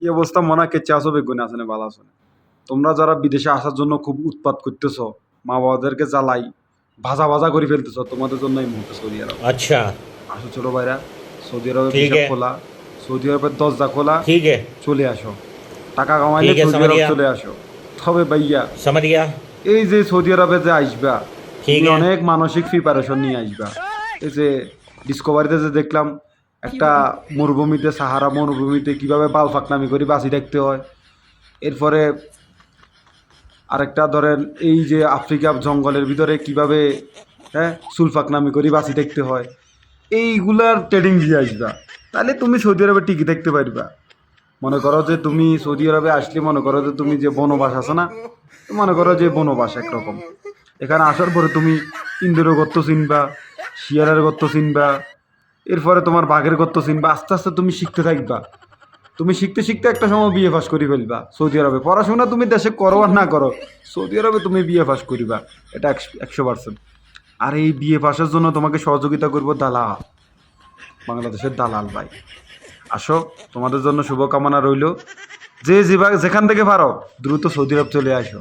এই অবস্থা মনে কেচে আসো বেগুনে আসনে ভালো আসনে। তোমরা যারা বিদেশে আসার জন্য খুব উৎপাত করতেছ, মা বাবাদেরকে জ্বালাই ভাজা ভাজা করে ফেলতেছ, তোমাদের জন্য এই মুহূর্তে সৌদি আরব। अच्छा। আসো ছোট ভাইরা, সৌদি আরবে ठीक ভিসা है। খোলা, সৌদি আরবের দরজা খোলা, ठीक है। চলে আসো। টাকা কামাইলে ठीक है, সৌদি समझ আরব गया। চলে আসো। তবে ভাইয়া, समझ गया। এই যে সৌদি আরবে যে আসবা, ठीक তুমি है। অনেক মানসিক প্রিপারেশন নিয়ে আসবা। এই যে ডিসকভারিতে যে দেখলাম একটা মরুভূমিতে, সাহারা মরুভূমিতে কিভাবে বাল ফাকনামি করে বাঁচি থাকতে হয়। এরপরে আরেকটা ধরেন এই যে আফ্রিকা জঙ্গলের ভিতরে কিভাবে চুল ফাকনামি করে বাঁচি থাকতে হয়, এইগুলার ট্রেডিং দিয়ে আসবা। তাহলে তুমি সৌদি আরবে টিকে থাকতে পারবা। মনে করো যে তুমি সৌদি আরবে আসলে, মনে করো যে তুমি যে বনবাস আছে না, মনে করো যে বনবাস একরকম। এখানে আসার পরে তুমি ইন্দুরের গর্ত চিনবা, শিয়ালের গর্ত চিনবা, এরপরে তোমার বাঘের গর্ত চিনবা। আস্তে আস্তে তুমি শিখতে থাকবা। তুমি শিখতে শিখতে একটা সময় বিয়ে পাস করে ফেলবা সৌদি আরবে। পড়াশোনা তুমি দেশে করো আর না করো, সৌদি আরবে তুমি বিয়ে পাস করিবা, এটা 100%। আর এই বিয়ে পাসের জন্য তোমাকে সহযোগিতা করবো দালাল, বাংলাদেশের দালাল ভাই। আসো, তোমাদের জন্য শুভকামনা রইল। যে যেখান থেকে পারো দ্রুত সৌদি আরব চলে আসো।